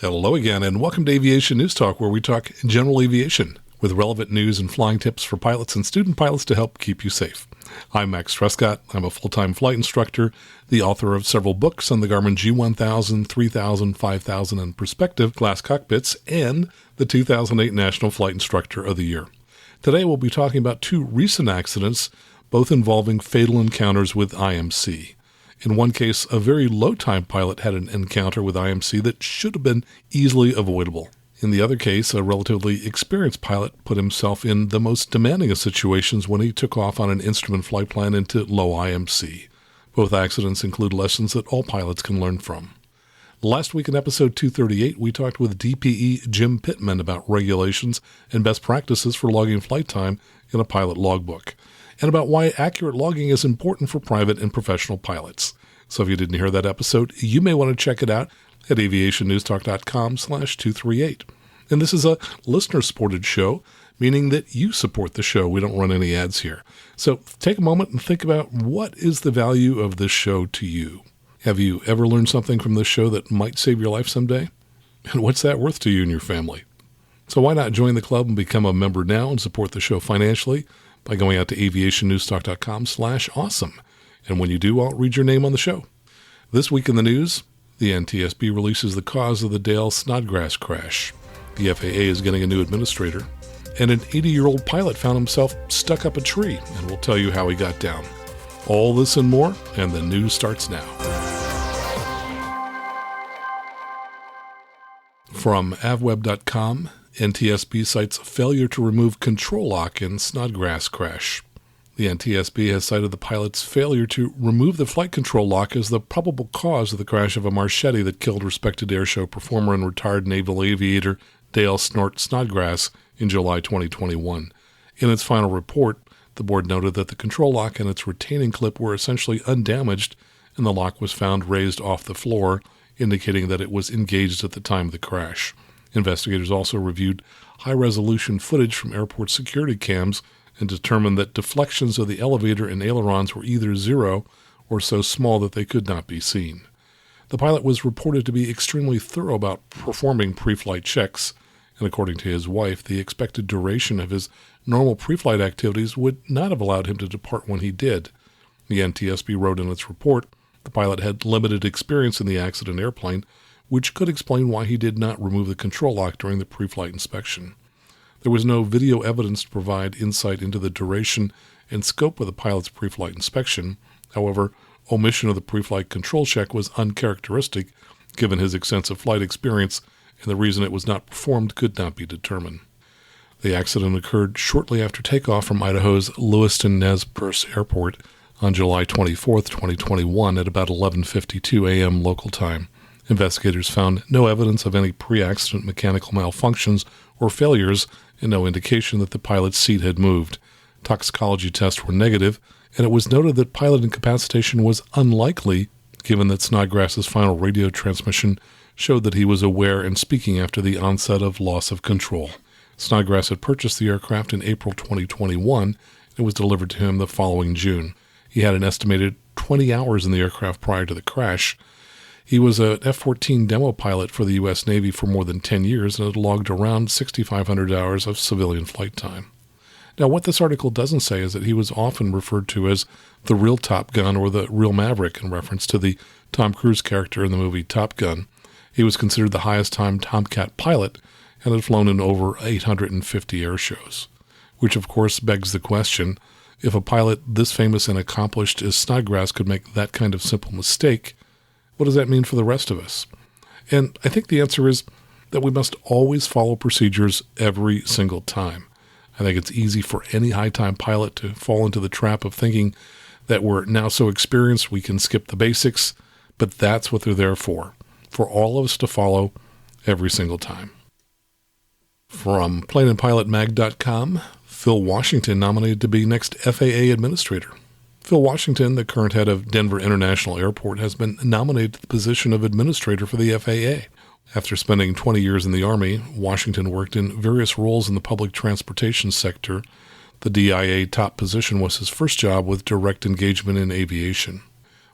Hello again, and welcome to Aviation News Talk, where we talk general aviation with relevant news and flying tips for pilots and student pilots to help keep you safe. I'm Max Trescott. I'm a full-time flight instructor, the author of several books on the Garmin G1000, 3000, 5000, and Perspective glass cockpits, and the 2008 National Flight Instructor of the Year. Today we'll be talking about two recent accidents, both involving fatal encounters with IMC. In one case, a very low-time pilot had an encounter with IMC that should have been easily avoidable. In the other case, a relatively experienced pilot put himself in the most demanding of situations when he took off on an instrument flight plan into low IMC. Both accidents include lessons that all pilots can learn from. Last week in episode 238, we talked with DPE Jim Pittman about regulations and best practices for logging flight time in a pilot logbook, and about why accurate logging is important for private and professional pilots. So if you didn't hear that episode, you may want to check it out at aviationnewstalk.com/238. And this is a listener-supported show, meaning that you support the show. We don't run any ads here. So take a moment and think about, what is the value of this show to you? Have you ever learned something from this show that might save your life someday? And what's that worth to you and your family? So why not join the club and become a member now and support the show financially by going out to aviationnewstalk.com/awesome. And when you do, I'll read your name on the show. This week in the news, the NTSB releases the cause of the Dale Snodgrass crash. The FAA is getting a new administrator. And an 80-year-old pilot found himself stuck up a tree, and we'll tell you how he got down. All this and more, and the news starts now. From avweb.com, NTSB cites failure to remove control lock in Snodgrass crash. The NTSB has cited the pilot's failure to remove the flight control lock as the probable cause of the crash of a Marchetti that killed respected airshow performer and retired naval aviator Dale Snodgrass in July 2021. In its final report, the board noted that the control lock and its retaining clip were essentially undamaged, and the lock was found raised off the floor, indicating that it was engaged at the time of the crash. Investigators also reviewed high-resolution footage from airport security cams and determined that deflections of the elevator and ailerons were either zero or so small that they could not be seen. The pilot was reported to be extremely thorough about performing pre-flight checks, and according to his wife, the expected duration of his normal pre-flight activities would not have allowed him to depart when he did. The NTSB wrote in its report the pilot had limited experience in the accident airplane, which could explain why he did not remove the control lock during the pre-flight inspection. There was no video evidence to provide insight into the duration and scope of the pilot's pre-flight inspection. However, omission of the pre-flight control check was uncharacteristic given his extensive flight experience, and the reason it was not performed could not be determined. The accident occurred shortly after takeoff from Idaho's Lewiston-Nez Perce Airport on July 24, 2021 at about 11:52 a.m. local time. Investigators found no evidence of any pre-accident mechanical malfunctions or failures and no indication that the pilot's seat had moved. Toxicology tests were negative, and it was noted that pilot incapacitation was unlikely given that Snodgrass's final radio transmission showed that he was aware and speaking after the onset of loss of control. Snodgrass had purchased the aircraft in April 2021 and was delivered to him the following June. He had an estimated 20 hours in the aircraft prior to the crash. He was an F-14 demo pilot for the U.S. Navy for more than 10 years and had logged around 6,500 hours of civilian flight time. Now, what this article doesn't say is that he was often referred to as the real Top Gun or the real Maverick in reference to the Tom Cruise character in the movie Top Gun. He was considered the highest-time Tomcat pilot and had flown in over 850 air shows, which of course begs the question, if a pilot this famous and accomplished as Snodgrass could make that kind of simple mistake, what does that mean for the rest of us? And I think the answer is that we must always follow procedures every single time. I think it's easy for any high-time pilot to fall into the trap of thinking that we're now so experienced we can skip the basics, but that's what they're there for all of us to follow every single time. From planeandpilotmag.com, Phil Washington nominated to be next FAA administrator. Phil Washington, the current head of Denver International Airport, has been nominated to the position of administrator for the FAA. After spending 20 years in the Army, Washington worked in various roles in the public transportation sector. The DIA top position was his first job with direct engagement in aviation.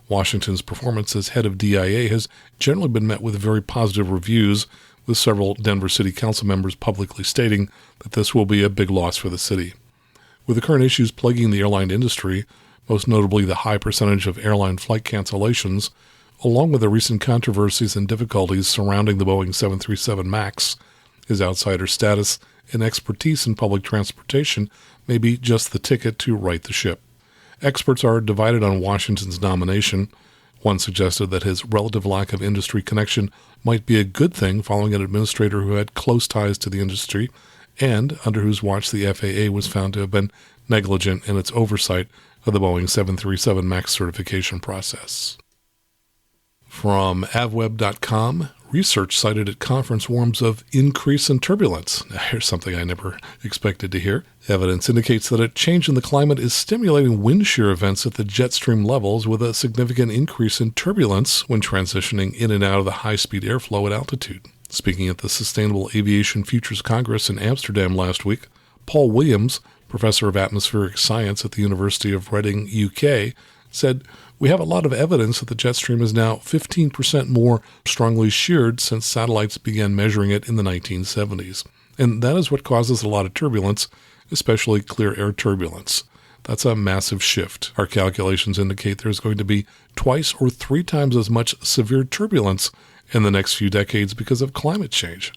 Washington's performance as head of DIA has generally been met with very positive reviews, with several Denver City Council members publicly stating that this will be a big loss for the city. With the current issues plaguing the airline industry, most notably the high percentage of airline flight cancellations, along with the recent controversies and difficulties surrounding the Boeing 737 MAX, his outsider status and expertise in public transportation may be just the ticket to right the ship. Experts are divided on Washington's nomination. One suggested that his relative lack of industry connection might be a good thing following an administrator who had close ties to the industry and under whose watch the FAA was found to have been negligent in its oversight of the Boeing 737 MAX certification process. From avweb.com, research cited at conference warns of increase in turbulence. Now, here's something I never expected to hear. Evidence indicates that a change in the climate is stimulating wind shear events at the jet stream levels with a significant increase in turbulence when transitioning in and out of the high-speed airflow at altitude. Speaking at the Sustainable Aviation Futures Congress in Amsterdam last week, Paul Williams, professor of atmospheric science at the University of Reading, UK, said, "We have a lot of evidence that the jet stream is now 15% more strongly sheared since satellites began measuring it in the 1970s. And that is what causes a lot of turbulence, especially clear air turbulence. That's a massive shift. Our calculations indicate there's going to be twice or three times as much severe turbulence in the next few decades because of climate change."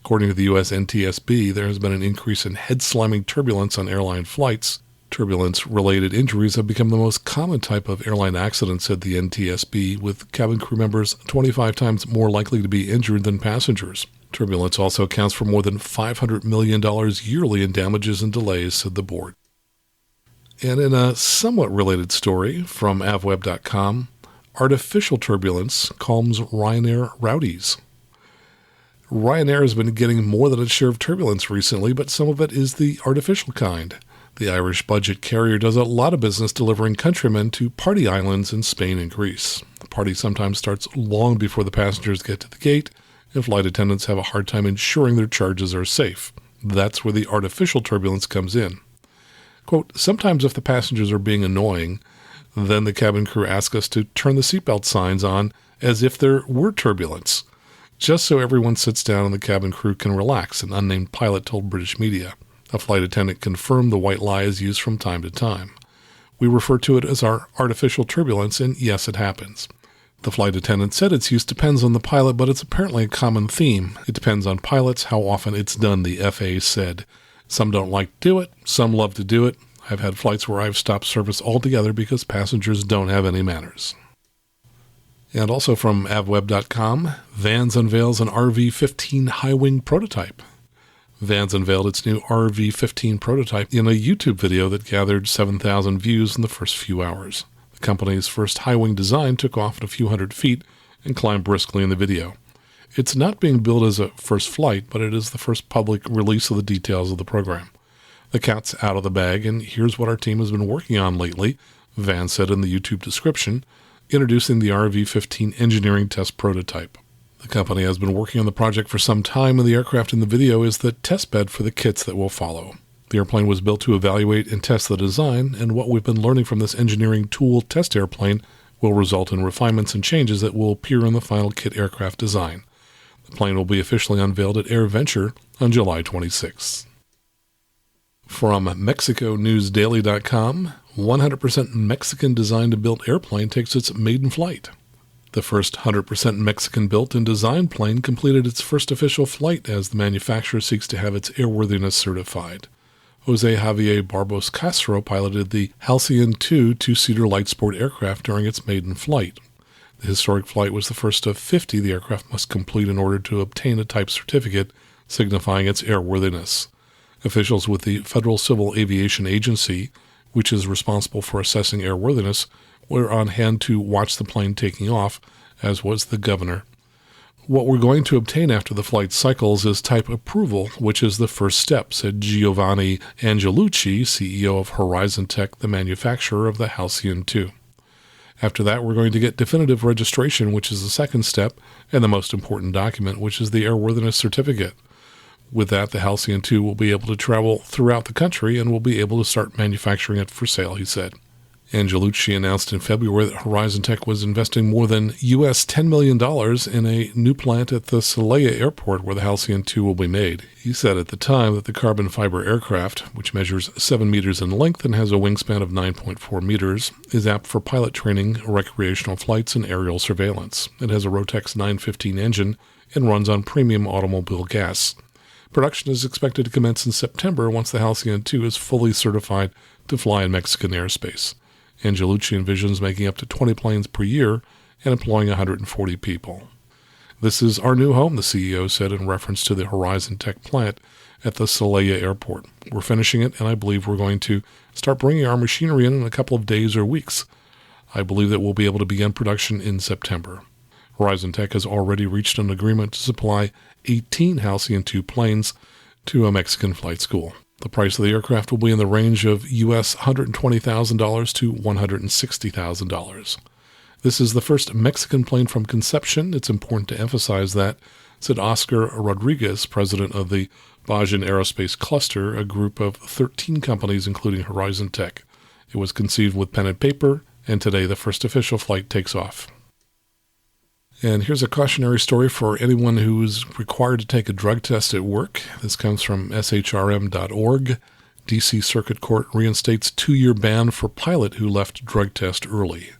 According to the U.S. NTSB, there has been an increase in head-slamming turbulence on airline flights. Turbulence-related injuries have become the most common type of airline accident, said the NTSB, with cabin crew members 25 times more likely to be injured than passengers. Turbulence also accounts for more than $500 million yearly in damages and delays, said the board. And in a somewhat related story from avweb.com, artificial turbulence calms Ryanair rowdies. Ryanair has been getting more than its share of turbulence recently, but some of it is the artificial kind. The Irish budget carrier does a lot of business delivering countrymen to party islands in Spain and Greece. The party sometimes starts long before the passengers get to the gate, and flight attendants have a hard time ensuring their charges are safe. That's where the artificial turbulence comes in. Quote, "Sometimes if the passengers are being annoying, then the cabin crew asks us to turn the seatbelt signs on as if there were turbulence, just so everyone sits down and the cabin crew can relax," an unnamed pilot told British media. A flight attendant confirmed the white lie is used from time to time. "We refer to it as our artificial turbulence, and yes, it happens." The flight attendant said its use depends on the pilot, but it's apparently a common theme. It depends on pilots how often it's done, the FAA said. "Some don't like to do it, some love to do it. I've had flights where I've stopped service altogether because passengers don't have any manners." And also from avweb.com, Vans unveils an RV-15 high-wing prototype. Vans unveiled its new RV-15 prototype in a YouTube video that gathered 7,000 views in the first few hours. The company's first high-wing design took off at a few hundred feet and climbed briskly in the video. It's not being billed as a first flight, but it is the first public release of the details of the program. "The cat's out of the bag, and here's what our team has been working on lately," Vans said in the YouTube description, introducing the RV-15 engineering test prototype. The company has been working on the project for some time, and the aircraft in the video is the test bed for the kits that will follow. The airplane was built to evaluate and test the design, and what we've been learning from this engineering tool test airplane will result in refinements and changes that will appear in the final kit aircraft design. The plane will be officially unveiled at AirVenture on July 26th. From MexicoNewsDaily.com, 100% Mexican designed and built airplane takes its maiden flight. The first 100% Mexican-built and designed plane completed its first official flight as the manufacturer seeks to have its airworthiness certified. Jose Javier Barbos Castro piloted the Halcyon 2 two-seater light sport aircraft during its maiden flight. The historic flight was the first of 50 the aircraft must complete in order to obtain a type certificate signifying its airworthiness. Officials with the Federal Civil Aviation Agency, which is responsible for assessing airworthiness, were on hand to watch the plane taking off, as was the governor. "What we're going to obtain after the flight cycles is type approval, which is the first step," said Giovanni Angelucci, CEO of Horizon Tech, the manufacturer of the Halcyon 2. "After that, we're going to get definitive registration, which is the second step, and the most important document, which is the airworthiness certificate. With that, the Halcyon 2 will be able to travel throughout the country and will be able to start manufacturing it for sale," he said. Angelucci announced in February that Horizon Tech was investing more than US $10 million in a new plant at the Celaya Airport where the Halcyon 2 will be made. He said at the time that the carbon fiber aircraft, which measures 7 meters in length and has a wingspan of 9.4 meters, is apt for pilot training, recreational flights, and aerial surveillance. It has a Rotex 915 engine and runs on premium automobile gas. Production is expected to commence in September once the Halcyon 2 is fully certified to fly in Mexican airspace. Angelucci envisions making up to 20 planes per year and employing 140 people. This is our new home, the CEO said in reference to the Horizon Tech plant at the Celaya Airport. We're finishing it, and I believe we're going to start bringing our machinery in a couple of days or weeks. I believe that we'll be able to begin production in September. Horizon Tech has already reached an agreement to supply 18 Halcyon 2 planes to a Mexican flight school. The price of the aircraft will be in the range of US $120,000 to $160,000. This is the first Mexican plane from conception. It's important to emphasize that, said Oscar Rodriguez, president of the Bajan Aerospace Cluster, a group of 13 companies including Horizon Tech. It was conceived with pen and paper, and today the first official flight takes off. And here's a cautionary story for anyone who is required to take a drug test at work. This comes from shrm.org. D.C. Circuit Court reinstates 2-year ban for pilot who left drug test early.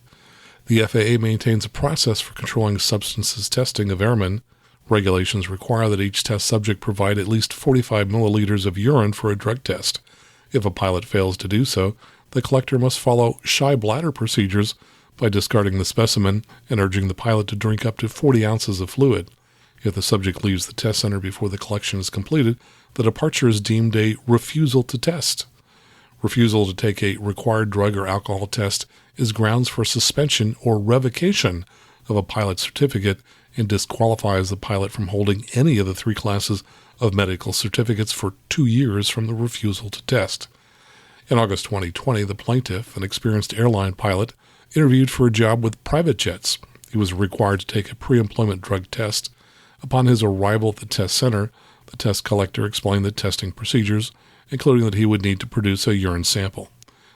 The FAA maintains a process for controlling substances testing of airmen. Regulations require that each test subject provide at least 45 milliliters of urine for a drug test. If a pilot fails to do so, the collector must follow shy bladder procedures by discarding the specimen and urging the pilot to drink up to 40 ounces of fluid. If the subject leaves the test center before the collection is completed, the departure is deemed a refusal to test. Refusal to take a required drug or alcohol test is grounds for suspension or revocation of a pilot's certificate and disqualifies the pilot from holding any of the 3 classes of medical certificates for 2 years from the refusal to test. In August 2020, the plaintiff, an experienced airline pilot, interviewed for a job with private jets. He was required to take a pre-employment drug test. Upon his arrival at the test center, the test collector explained the testing procedures, including that he would need to produce a urine sample.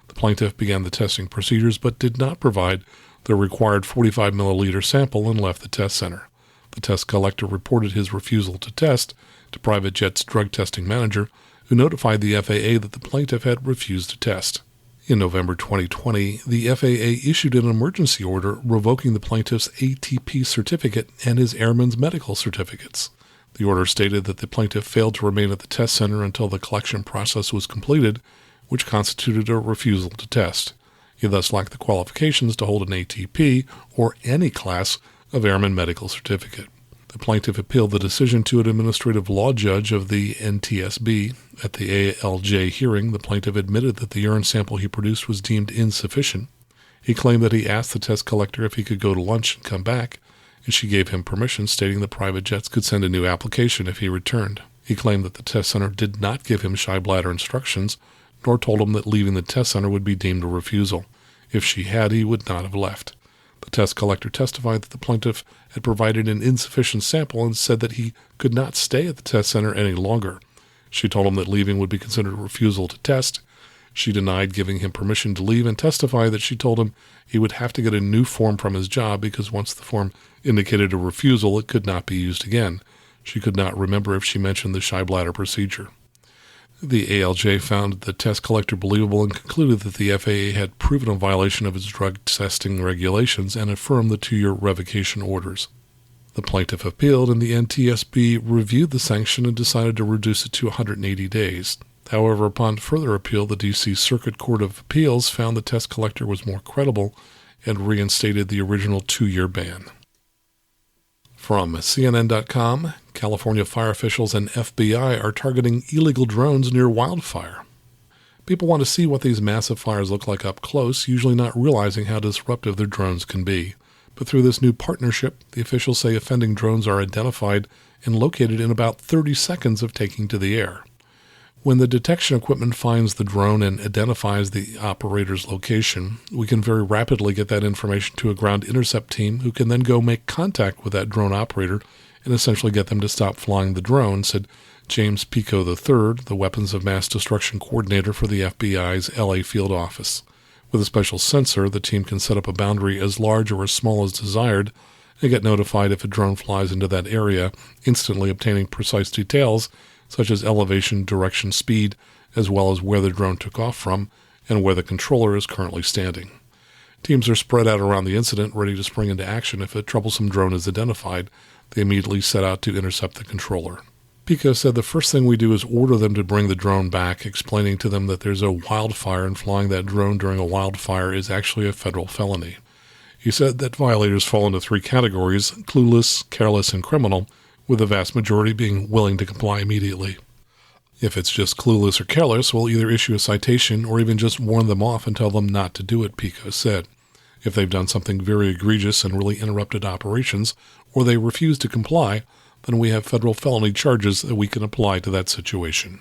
The plaintiff began the testing procedures but did not provide the required 45 milliliter sample and left the test center. The test collector reported his refusal to test to private jet's drug testing manager, who notified the FAA that the plaintiff had refused to test. In November 2020, the FAA issued an emergency order revoking the plaintiff's ATP certificate and his airman's medical certificates. The order stated that the plaintiff failed to remain at the test center until the collection process was completed, which constituted a refusal to test. He thus lacked the qualifications to hold an ATP or any class of airman medical certificate. The plaintiff appealed the decision to an administrative law judge of the NTSB. At the ALJ hearing, the plaintiff admitted that the urine sample he produced was deemed insufficient. He claimed that he asked the test collector if he could go to lunch and come back, and she gave him permission, stating that private jets could send a new application if he returned. He claimed that the test center did not give him shy bladder instructions, nor told him that leaving the test center would be deemed a refusal. If she had, he would not have left. The test collector testified that the plaintiff had provided an insufficient sample and said that he could not stay at the test center any longer. She told him that leaving would be considered a refusal to test. She denied giving him permission to leave and testified that she told him he would have to get a new form from his job because once the form indicated a refusal, it could not be used again. She could not remember if she mentioned the shy bladder procedure. The ALJ found the test collector believable and concluded that the FAA had proven a violation of its drug testing regulations and affirmed the 2-year revocation orders. The plaintiff appealed, and the NTSB reviewed the sanction and decided to reduce it to 180 days. However, upon further appeal, the D.C. Circuit Court of Appeals found the test collector was more credible and reinstated the original 2-year ban. From CNN.com, California fire officials and FBI are targeting illegal drones near wildfire. People want to see what these massive fires look like up close, usually not realizing how disruptive their drones can be. But through this new partnership, the officials say offending drones are identified and located in about 30 seconds of taking to the air. When the detection equipment finds the drone and identifies the operator's location, we can very rapidly get that information to a ground intercept team who can then go make contact with that drone operator and essentially get them to stop flying the drone, said James Pico III, the Weapons of Mass Destruction Coordinator for the FBI's LA field office. With a special sensor, the team can set up a boundary as large or as small as desired and get notified if a drone flies into that area, instantly obtaining precise details such as elevation, direction, speed, as well as where the drone took off from and where the controller is currently standing. Teams are spread out around the incident, ready to spring into action if a troublesome drone is identified. They immediately set out to intercept the controller. Pico said the first thing we do is order them to bring the drone back, explaining to them that there's a wildfire and flying that drone during a wildfire is actually a federal felony. He said that violators fall into 3 categories: clueless, careless, and criminal, with the vast majority being willing to comply immediately. If it's just clueless or careless, we'll either issue a citation or even just warn them off and tell them not to do it, Pico said. If they've done something very egregious and really interrupted operations, or they refuse to comply, then we have federal felony charges that we can apply to that situation.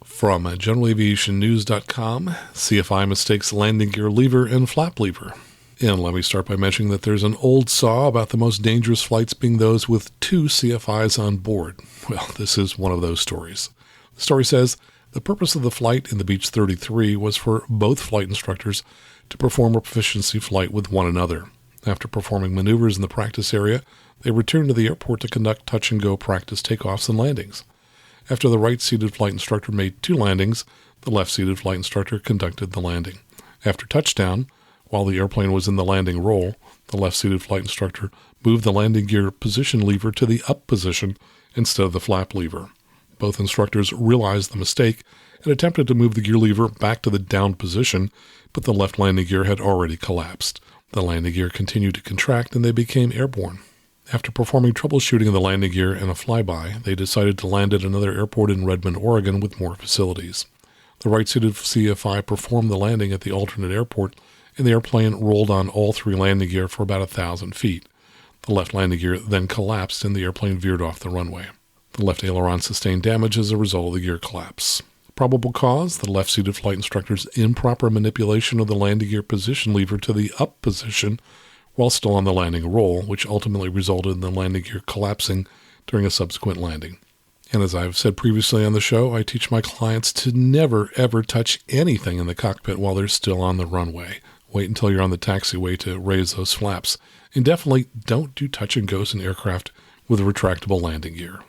From generalaviationnews.com, CFI mistakes landing gear lever and flap lever. And let me start by mentioning that there's an old saw about the most dangerous flights being those with 2 CFIs on board. Well, this is one of those stories. The story says, the purpose of the flight in the Beech 33 was for both flight instructors to perform a proficiency flight with one another. After performing maneuvers in the practice area, they returned to the airport to conduct touch-and-go practice takeoffs and landings. After the right-seated flight instructor made 2 landings, the left-seated flight instructor conducted the landing. After touchdown, while the airplane was in the landing roll, the left-seated flight instructor moved the landing gear position lever to the up position instead of the flap lever. Both instructors realized the mistake and attempted to move the gear lever back to the down position, but the left landing gear had already collapsed. The landing gear continued to contract and they became airborne. After performing troubleshooting of the landing gear and a flyby, they decided to land at another airport in Redmond, Oregon with more facilities. The right-seated CFI performed the landing at the alternate airport, and the airplane rolled on all 3 landing gear for about 1,000 feet. The left landing gear then collapsed and the airplane veered off the runway. The left aileron sustained damage as a result of the gear collapse. Probable cause, the left-seated flight instructor's improper manipulation of the landing gear position lever to the up position while still on the landing roll, which ultimately resulted in the landing gear collapsing during a subsequent landing. And as I've said previously on the show, I teach my clients to never, ever touch anything in the cockpit while they're still on the runway. Wait until you're on the taxiway to raise those flaps. And definitely don't do touch and goes in aircraft with retractable landing gear.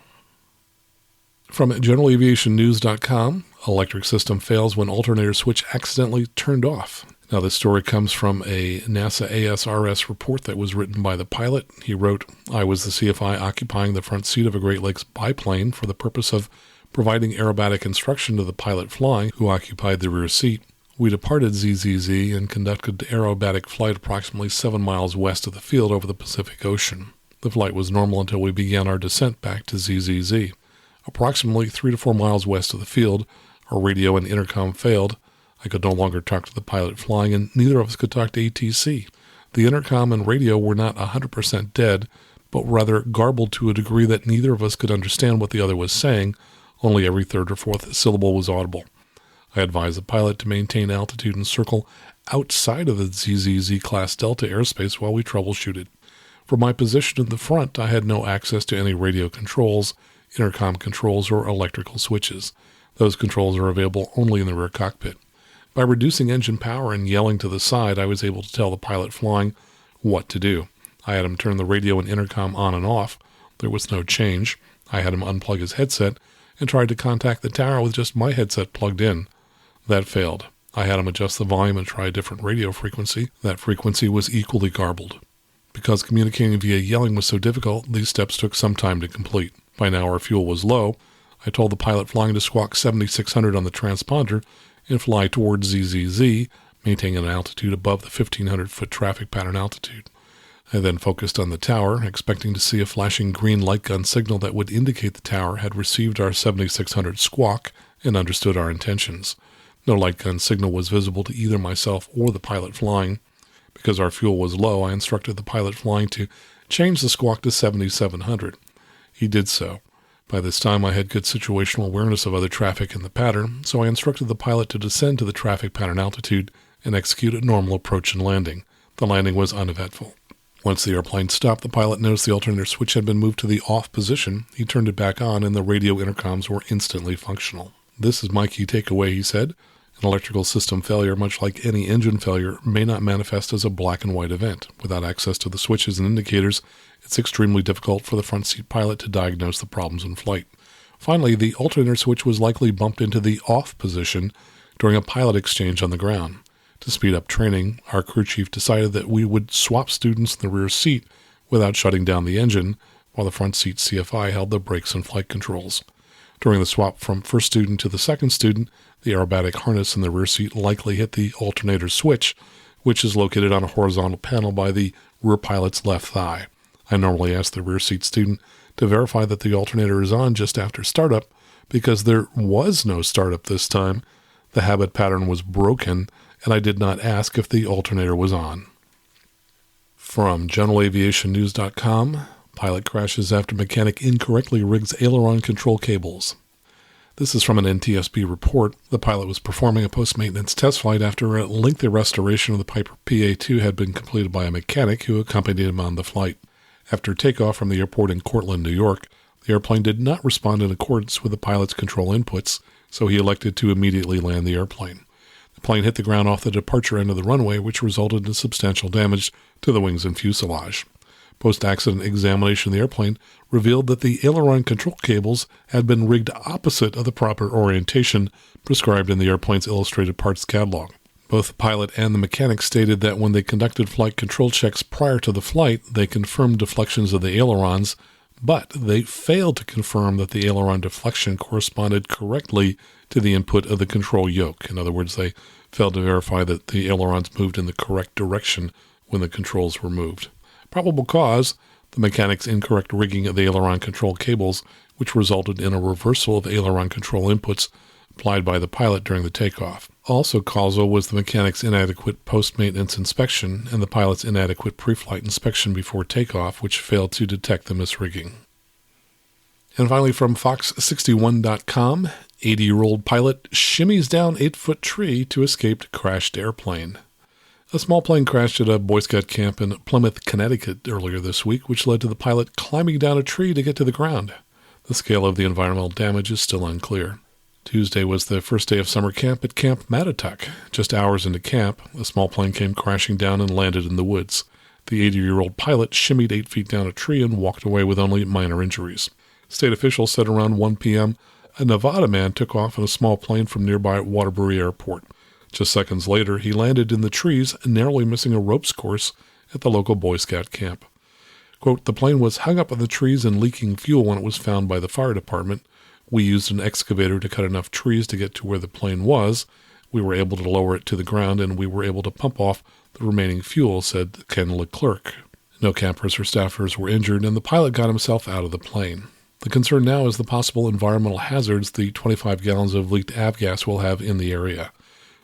From generalaviationnews.com, electric system fails when alternator switch accidentally turned off. Now, this story comes from a NASA ASRS report that was written by the pilot. He wrote, I was the CFI occupying the front seat of a Great Lakes biplane for the purpose of providing aerobatic instruction to the pilot flying, who occupied the rear seat. We departed ZZZ and conducted aerobatic flight approximately 7 miles west of the field over the Pacific Ocean. The flight was normal until we began our descent back to ZZZ. Approximately 3 to 4 miles west of the field, our radio and intercom failed. I could no longer talk to the pilot flying, and neither of us could talk to ATC. The intercom and radio were not 100% dead, but rather garbled to a degree that neither of us could understand what the other was saying. Only every 3rd or 4th syllable was audible. I advised the pilot to maintain altitude and circle outside of the ZZZ Class Delta airspace while we troubleshooted. From my position in the front, I had no access to any radio controls, intercom controls, or electrical switches. Those controls are available only in the rear cockpit. By reducing engine power and yelling to the side, I was able to tell the pilot flying what to do. I had him turn the radio and intercom on and off. There was no change. I had him unplug his headset and tried to contact the tower with just my headset plugged in. That failed. I had him adjust the volume and try a different radio frequency. That frequency was equally garbled. Because communicating via yelling was so difficult, these steps took some time to complete. By now our fuel was low. I told the pilot flying to squawk 7600 on the transponder and fly towards ZZZ, maintaining an altitude above the 1,500-foot traffic pattern altitude. I then focused on the tower, expecting to see a flashing green light gun signal that would indicate the tower had received our 7600 squawk and understood our intentions. No light gun signal was visible to either myself or the pilot flying. Because our fuel was low, I instructed the pilot flying to change the squawk to 7,700. He did so. By this time, I had good situational awareness of other traffic in the pattern, so I instructed the pilot to descend to the traffic pattern altitude and execute a normal approach and landing. The landing was uneventful. Once the airplane stopped, the pilot noticed the alternator switch had been moved to the off position. He turned it back on, and the radio intercoms were instantly functional. This is my key takeaway, he said. An electrical system failure, much like any engine failure, may not manifest as a black and white event. Without access to the switches and indicators, it's extremely difficult for the front seat pilot to diagnose the problems in flight. Finally, the alternator switch was likely bumped into the off position during a pilot exchange on the ground. To speed up training, our crew chief decided that we would swap students in the rear seat without shutting down the engine, while the front seat CFI held the brakes and flight controls. During the swap from first student to the second student, the aerobatic harness in the rear seat likely hit the alternator switch, which is located on a horizontal panel by the rear pilot's left thigh. I normally ask the rear seat student to verify that the alternator is on just after startup. Because there was no startup this time, the habit pattern was broken, and I did not ask if the alternator was on. From GeneralAviationNews.com, pilot crashes after mechanic incorrectly rigs aileron control cables. This is from an NTSB report. The pilot was performing a post-maintenance test flight after a lengthy restoration of the Piper PA-2 had been completed by a mechanic who accompanied him on the flight. After takeoff from the airport in Cortland, New York, the airplane did not respond in accordance with the pilot's control inputs, so he elected to immediately land the airplane. The plane hit the ground off the departure end of the runway, which resulted in substantial damage to the wings and fuselage. Post-accident examination of the airplane revealed that the aileron control cables had been rigged opposite of the proper orientation prescribed in the airplane's illustrated parts catalog. Both the pilot and the mechanic stated that when they conducted flight control checks prior to the flight, they confirmed deflections of the ailerons, but they failed to confirm that the aileron deflection corresponded correctly to the input of the control yoke. In other words, they failed to verify that the ailerons moved in the correct direction when the controls were moved. Probable cause, the mechanic's incorrect rigging of the aileron control cables, which resulted in a reversal of aileron control inputs applied by the pilot during the takeoff. Also causal was the mechanic's inadequate post-maintenance inspection and the pilot's inadequate pre-flight inspection before takeoff, which failed to detect the misrigging. And finally from Fox61.com, 80-year-old pilot shimmies down 8-foot tree to escape crashed airplane. A small plane crashed at a Boy Scout camp in Plymouth, Connecticut earlier this week, which led to the pilot climbing down a tree to get to the ground. The scale of the environmental damage is still unclear. Tuesday was the first day of summer camp at Camp Mattatuck. Just hours into camp, a small plane came crashing down and landed in the woods. The 80-year-old pilot shimmied 8 feet down a tree and walked away with only minor injuries. State officials said around 1 p.m., a Nevada man took off in a small plane from nearby Waterbury Airport. Just seconds later, he landed in the trees, narrowly missing a ropes course at the local Boy Scout camp. Quote, the plane was hung up in the trees and leaking fuel when it was found by the fire department. We used an excavator to cut enough trees to get to where the plane was. We were able to lower it to the ground, and we were able to pump off the remaining fuel, said Ken Leclerc. No campers or staffers were injured, and the pilot got himself out of the plane. The concern now is the possible environmental hazards the 25 gallons of leaked avgas will have in the area.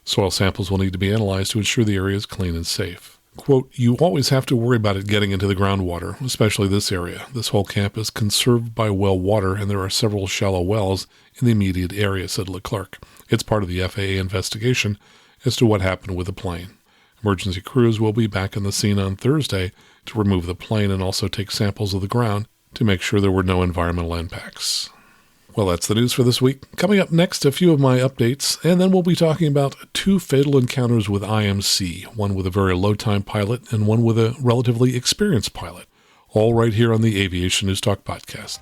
Soil samples will need to be analyzed to ensure the area is clean and safe. Quote, you always have to worry about it getting into the groundwater, especially this area. This whole camp is conserved by well water, and there are several shallow wells in the immediate area, said Leclerc. It's part of the FAA investigation as to what happened with the plane. Emergency crews will be back on the scene on Thursday to remove the plane and also take samples of the ground to make sure there were no environmental impacts. Well, that's the news for this week. Coming up next, a few of my updates, and then we'll be talking about 2 fatal encounters with IMC, one with a very low-time pilot and one with a relatively experienced pilot, all right here on the Aviation News Talk podcast.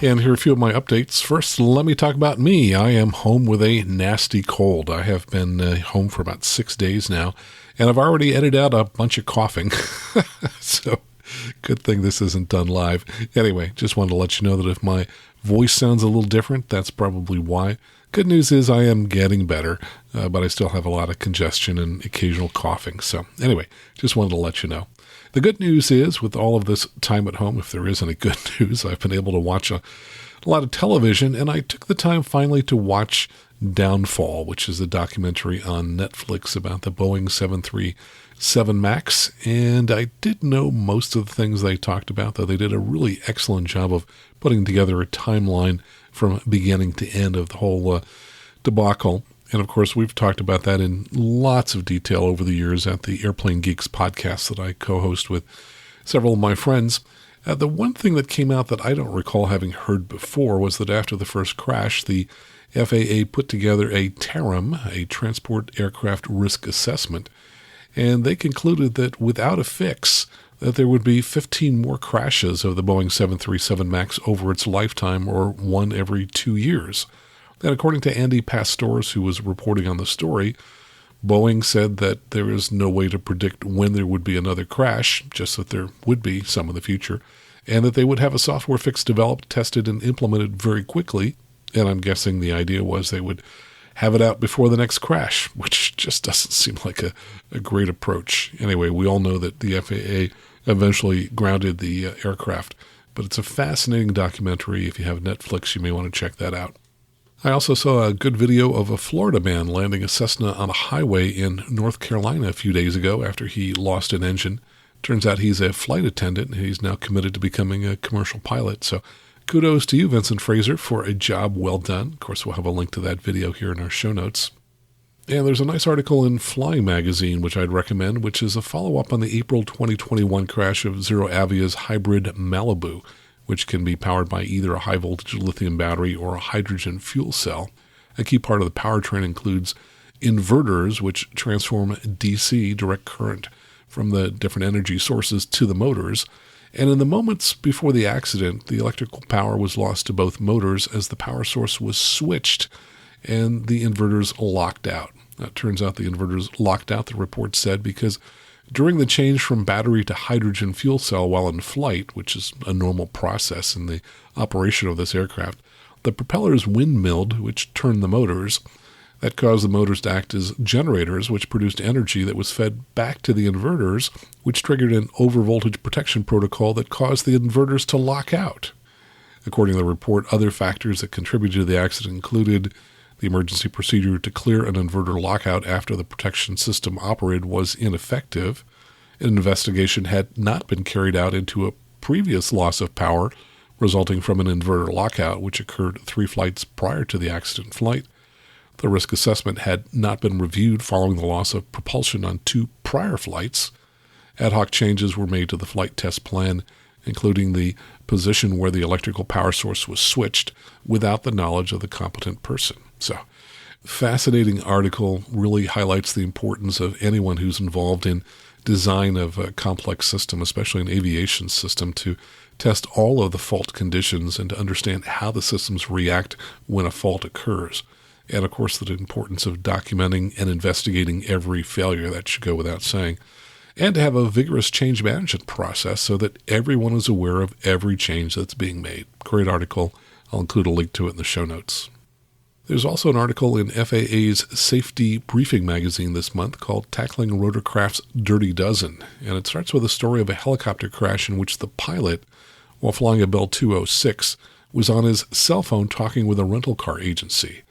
And here are a few of my updates. First, let me talk about me. I am home with a nasty cold. I have been home for about 6 days now, and I've already edited out a bunch of coughing. So, good thing this isn't done live. Anyway, just wanted to let you know that if my voice sounds a little different, that's probably why. Good news is I am getting better, but I still have a lot of congestion and occasional coughing. So, anyway, just wanted to let you know. The good news is, with all of this time at home, if there is any good news, I've been able to watch a lot of television, and I took the time finally to watch Downfall, which is a documentary on Netflix about the Boeing 737 MAX, and I did know most of the things they talked about, though they did a really excellent job of putting together a timeline from beginning to end of the whole debacle. And of course, we've talked about that in lots of detail over the years at the Airplane Geeks podcast that I co-host with several of my friends. The one thing that came out that I don't recall having heard before was that after the first crash, the FAA put together a TARAM, a Transport Aircraft Risk Assessment, and they concluded that without a fix, that there would be 15 more crashes of the Boeing 737 MAX over its lifetime, or one every 2 years. And according to Andy Pastores, who was reporting on the story, Boeing said that there is no way to predict when there would be another crash, just that there would be some in the future, and that they would have a software fix developed, tested, and implemented very quickly. And I'm guessing the idea was they would have it out before the next crash, which just doesn't seem like a great approach. Anyway, we all know that the FAA eventually grounded the aircraft, but it's a fascinating documentary. If you have Netflix, you may want to check that out. I also saw a good video of a Florida man landing a Cessna on a highway in North Carolina a few days ago after he lost an engine. Turns out he's a flight attendant, and he's now committed to becoming a commercial pilot. So kudos to you, Vincent Fraser, for a job well done. Of course, we'll have a link to that video here in our show notes. And there's a nice article in Flying Magazine, which I'd recommend, which is a follow-up on the April 2021 crash of Zero Avia's hybrid Malibu, which can be powered by either a high-voltage lithium battery or a hydrogen fuel cell. A key part of the powertrain includes inverters, which transform DC, direct current, from the different energy sources to the motors. And in the moments before the accident, the electrical power was lost to both motors as the power source was switched and the inverters locked out. It turns out the inverters locked out, the report said, because during the change from battery to hydrogen fuel cell while in flight, which is a normal process in the operation of this aircraft, the propellers windmilled, which turned the motors. That caused the motors to act as generators, which produced energy that was fed back to the inverters, which triggered an overvoltage protection protocol that caused the inverters to lock out. According to the report, other factors that contributed to the accident included the emergency procedure to clear an inverter lockout after the protection system operated was ineffective. An investigation had not been carried out into a previous loss of power resulting from an inverter lockout, which occurred 3 flights prior to the accident flight. The risk assessment had not been reviewed following the loss of propulsion on 2 prior flights. Ad hoc changes were made to the flight test plan, including the position where the electrical power source was switched without the knowledge of the competent person. So, fascinating article, really highlights the importance of anyone who's involved in design of a complex system, especially an aviation system, to test all of the fault conditions and to understand how the systems react when a fault occurs. And, of course, the importance of documenting and investigating every failure. That should go without saying. And to have a vigorous change management process so that everyone is aware of every change that's being made. Great article. I'll include a link to it in the show notes. There's also an article in FAA's Safety Briefing magazine this month called Tackling Rotorcraft's Dirty Dozen. And it starts with a story of a helicopter crash in which the pilot, while flying a Bell 206, was on his cell phone talking with a rental car agency.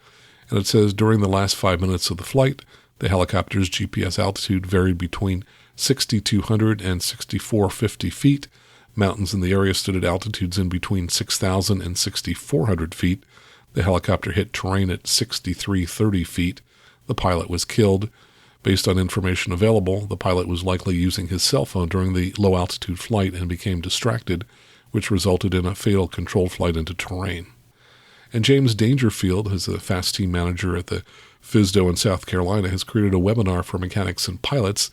And it says, during the last 5 minutes of the flight, the helicopter's GPS altitude varied between 6,200 and 6,450 feet. Mountains in the area stood at altitudes in between 6,000 and 6,400 feet. The helicopter hit terrain at 6,330 feet. The pilot was killed. Based on information available, the pilot was likely using his cell phone during the low-altitude flight and became distracted, which resulted in a fatal controlled flight into terrain. And James Dangerfield, who's the fast team manager at the FSDO in South Carolina, has created a webinar for mechanics and pilots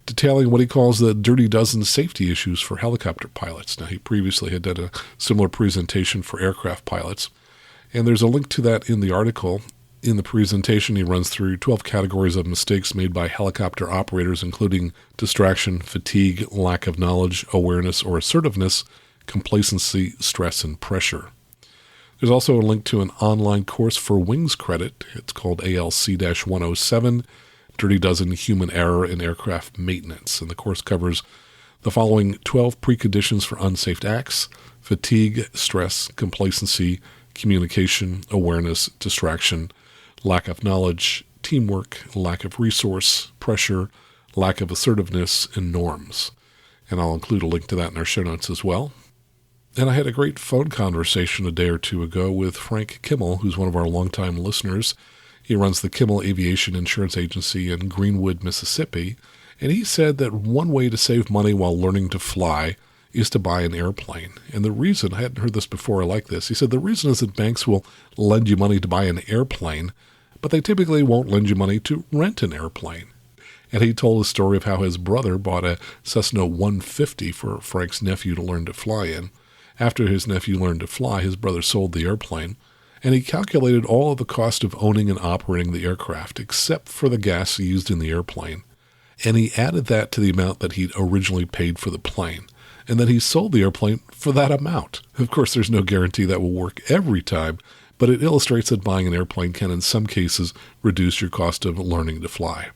detailing what he calls the Dirty Dozen safety issues for helicopter pilots. Now, he previously had done a similar presentation for aircraft pilots. And there's a link to that in the article. In the presentation, he runs through 12 categories of mistakes made by helicopter operators, including distraction, fatigue, lack of knowledge, awareness or assertiveness, complacency, stress, and pressure. There's also a link to an online course for Wings Credit. It's called ALC-107, Dirty Dozen Human Error in Aircraft Maintenance. And the course covers the following 12 preconditions for unsafe acts: fatigue, stress, complacency, communication, awareness, distraction, lack of knowledge, teamwork, lack of resource, pressure, lack of assertiveness, and norms. And I'll include a link to that in our show notes as well. And I had a great phone conversation a day or two ago with Frank Kimmel, who's one of our longtime listeners. He runs the Kimmel Aviation Insurance Agency in Greenwood, Mississippi, and he said that one way to save money while learning to fly is to buy an airplane. And the reason, I hadn't heard this before, I like this, he said the reason is that banks will lend you money to buy an airplane, but they typically won't lend you money to rent an airplane. And he told a story of how his brother bought a Cessna 150 for Frank's nephew to learn to fly in. After his nephew learned to fly, his brother sold the airplane, and he calculated all of the cost of owning and operating the aircraft, except for the gas used in the airplane. And he added that to the amount that he'd originally paid for the plane. And then he sold the airplane for that amount. Of course, there's no guarantee that will work every time, but it illustrates that buying an airplane can, in some cases, reduce your cost of learning to fly.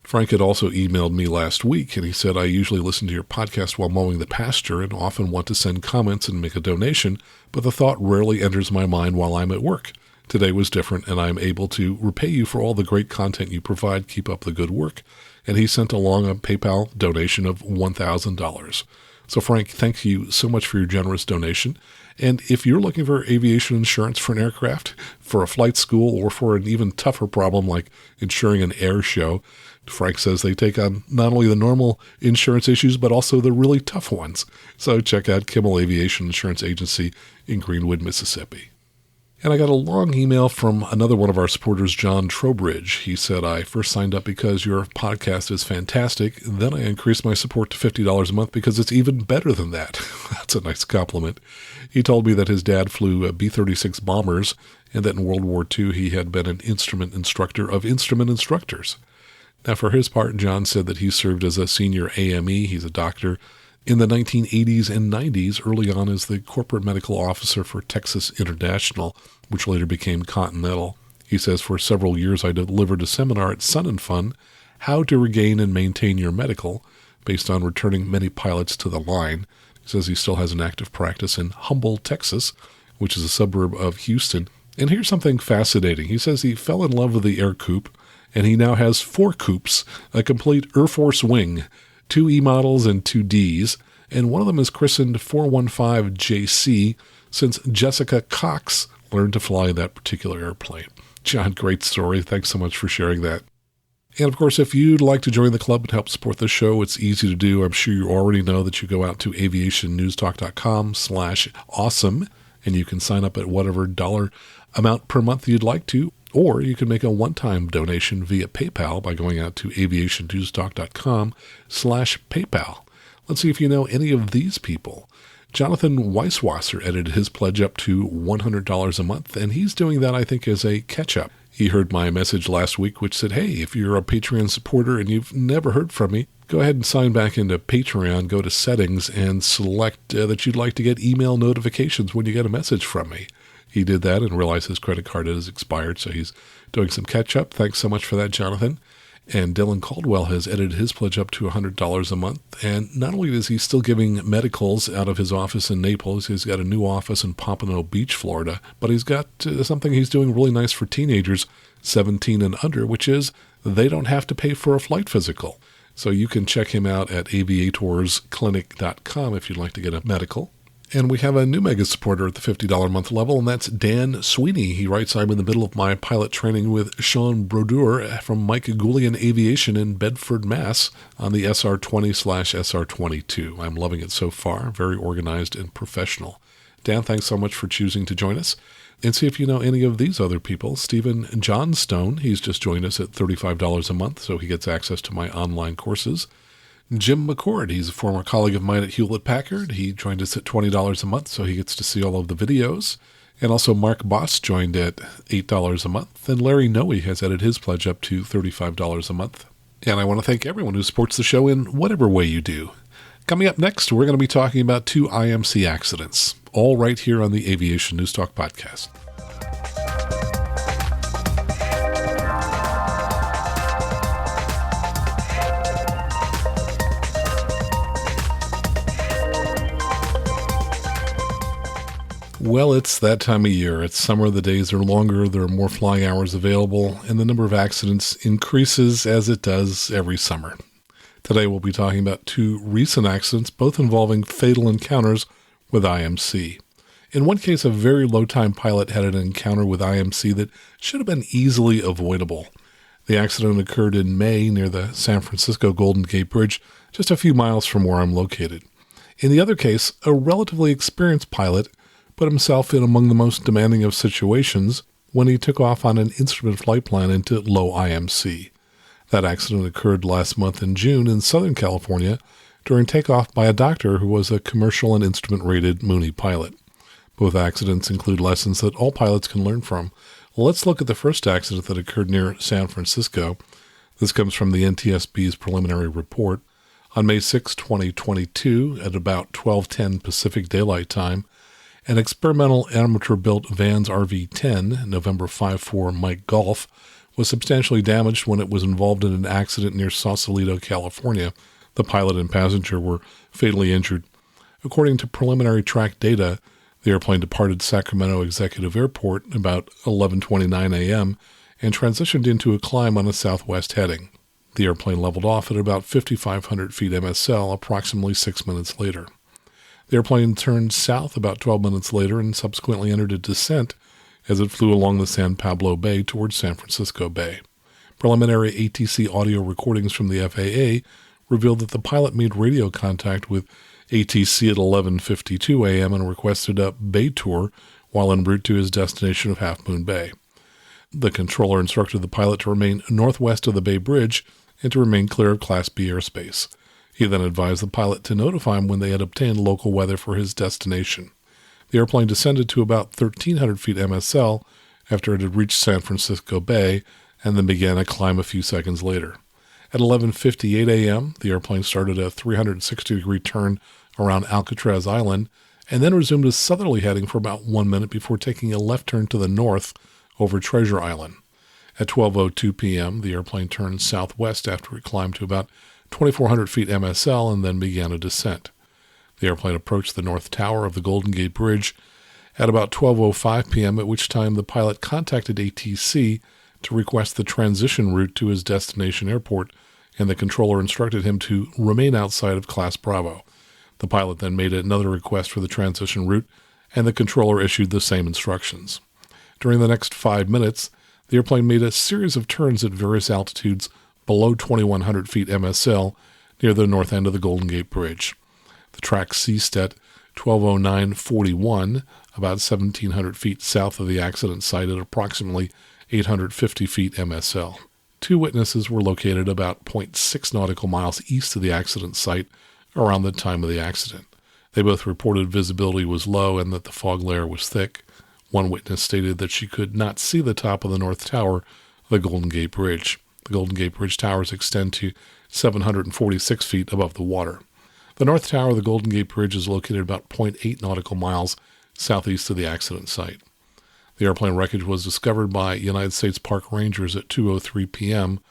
Frank had also emailed me last week, and he said, I usually listen to your podcast while mowing the pasture and often want to send comments and make a donation, but the thought rarely enters my mind while I'm at work. Today was different, and I'm able to repay you for all the great content you provide. Keep up the good work. And he sent along a PayPal donation of $1,000. So Frank, thank you so much for your generous donation. And if you're looking for aviation insurance for an aircraft, for a flight school, or for an even tougher problem like insuring an air show, Frank says they take on not only the normal insurance issues, but also the really tough ones. So check out Kimmel Aviation Insurance Agency in Greenwood, Mississippi. And I got a long email from another one of our supporters, John Trowbridge. He said, I first signed up because your podcast is fantastic. Then I increased my support to $50 a month because it's even better than that. That's a nice compliment. He told me that his dad flew B-36 bombers and that in World War II he had been an instrument instructor of instrument instructors. Now, for his part, John said that he served as a senior AME. He's a doctor in the 1980s and 90s, early on as the corporate medical officer for Texas International, which later became Continental. He says, for several years I delivered a seminar at Sun and Fun, How to Regain and Maintain Your Medical, based on returning many pilots to the line. He says he still has an active practice in Humble, Texas, which is a suburb of Houston. And here's something fascinating. He says he fell in love with the air coupe, and he now has 4 coupes, a complete Air Force wing, 2 E models and 2 Ds, and one of them is christened 415JC since Jessica Cox learned to fly that particular airplane. John, great story. Thanks so much for sharing that. And of course, if you'd like to join the club and help support the show, it's easy to do. I'm sure you already know that you go out to aviationnewstalk.com/awesome, and you can sign up at whatever dollar amount per month you'd like to. Or you can make a one-time donation via PayPal by going out to aviationnewstalk.com/PayPal. Let's see if you know any of these people. Jonathan Weisswasser edited his pledge up to $100 a month, and he's doing that, I think, as a catch-up. He heard my message last week, which said, hey, if you're a Patreon supporter and you've never heard from me, go ahead and sign back into Patreon, go to settings, and select that you'd like to get email notifications when you get a message from me. He did that and realized his credit card has expired, so he's doing some catch-up. Thanks so much for that, Jonathan. And Dylan Caldwell has edited his pledge up to $100 a month. And not only is he still giving medicals out of his office in Naples, he's got a new office in Pompano Beach, Florida, but he's got something he's doing really nice for teenagers 17 and under, which is they don't have to pay for a flight physical. So you can check him out at aviatorsclinic.com if you'd like to get a medical. And we have a new mega supporter at the $50 a month level, and that's Dan Sweeney. He writes, I'm in the middle of my pilot training with Sean Brodeur from Mike Goulian Aviation in Bedford, Mass. on the SR20/SR22. I'm loving it so far. Very organized and professional. Dan, thanks so much for choosing to join us. And see if you know any of these other people. Stephen Johnstone, he's just joined us at $35 a month, so he gets access to my online courses. Jim McCord, he's a former colleague of mine at Hewlett-Packard. He joined us at $20 a month, so he gets to see all of the videos. And also Mark Boss joined at $8 a month. And Larry Noe has added his pledge up to $35 a month. And I want to thank everyone who supports the show in whatever way you do. Coming up next, we're going to be talking about 2 IMC accidents, all right here on the Aviation News Talk podcast. Well, it's that time of year. It's summer, the days are longer, there are more flying hours available, and the number of accidents increases as it does every summer. Today we'll be talking about 2 recent accidents, both involving fatal encounters with IMC. In one case, a very low-time pilot had an encounter with IMC that should have been easily avoidable. The accident occurred in May near the San Francisco Golden Gate Bridge, just a few miles from where I'm located. In the other case, a relatively experienced pilot put himself in among the most demanding of situations when he took off on an instrument flight plan into low IMC. That accident occurred last month in June in Southern California during takeoff by a doctor who was a commercial and instrument-rated Mooney pilot. Both accidents include lessons that all pilots can learn from. Let's look at the first accident that occurred near San Francisco. This comes from the NTSB's preliminary report. On May 6, 2022, at about 12:10 Pacific Daylight Time, an experimental amateur-built Vans RV-10, November 54 Mike Golf, was substantially damaged when it was involved in an accident near Sausalito, California. The pilot and passenger were fatally injured. According to preliminary track data, the airplane departed Sacramento Executive Airport about 11:29 a.m. and transitioned into a climb on a southwest heading. The airplane leveled off at about 5,500 feet MSL approximately 6 minutes later. The airplane turned south about 12 minutes later and subsequently entered a descent as it flew along the San Pablo Bay towards San Francisco Bay. Preliminary ATC audio recordings from the FAA revealed that the pilot made radio contact with ATC at 11:52 a.m. and requested a bay tour while en route to his destination of Half Moon Bay. The controller instructed the pilot to remain northwest of the Bay Bridge and to remain clear of Class B airspace. He then advised the pilot to notify him when they had obtained local weather for his destination. The airplane descended to about 1,300 feet MSL after it had reached San Francisco Bay and then began a climb a few seconds later. At 11:58 a.m., the airplane started a 360-degree turn around Alcatraz Island and then resumed a southerly heading for about 1 minute before taking a left turn to the north over Treasure Island. At 12:02 p.m., the airplane turned southwest after it climbed to about 2,400 feet MSL and then began a descent. The airplane approached the north tower of the Golden Gate Bridge at about 12:05 p.m., at which time the pilot contacted ATC to request the transition route to his destination airport, and the controller instructed him to remain outside of Class Bravo. The pilot then made another request for the transition route, and the controller issued the same instructions. During the next 5 minutes, the airplane made a series of turns at various altitudes below 2,100 feet MSL near the north end of the Golden Gate Bridge. The track ceased at 12:09:41, about 1,700 feet south of the accident site at approximately 850 feet MSL. Two witnesses were located about 0.6 nautical miles east of the accident site around the time of the accident. They both reported visibility was low and that the fog layer was thick. One witness stated that she could not see the top of the north tower of the Golden Gate Bridge. The Golden Gate Bridge towers extend to 746 feet above the water. The north tower of the Golden Gate Bridge is located about 0.8 nautical miles southeast of the accident site. The airplane wreckage was discovered by United States Park Rangers at 2:03 p.m.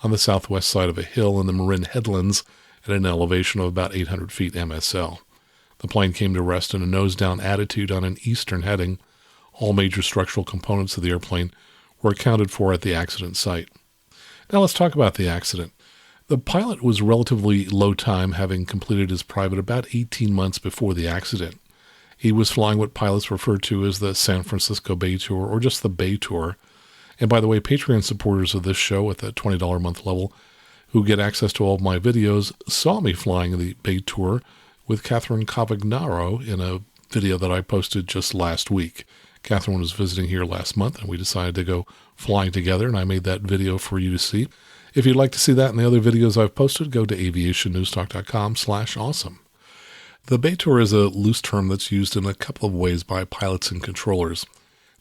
on the southwest side of a hill in the Marin Headlands at an elevation of about 800 feet MSL. The plane came to rest in a nose-down attitude on an eastern heading. All major structural components of the airplane were accounted for at the accident site. Now let's talk about the accident. The pilot was relatively low time, having completed his private about 18 months before the accident. He was flying what pilots refer to as the San Francisco Bay Tour, or just the Bay Tour. And by the way, Patreon supporters of this show at the $20 a month level who get access to all of my videos saw me flying the Bay Tour with Catherine Cavagnaro in a video that I posted just last week. Catherine was visiting here last month, and we decided to go flying together, and I made that video for you to see. If you'd like to see that and the other videos I've posted, go to aviationnewstalk.com/awesome. The Bay Tour is a loose term that's used in a couple of ways by pilots and controllers.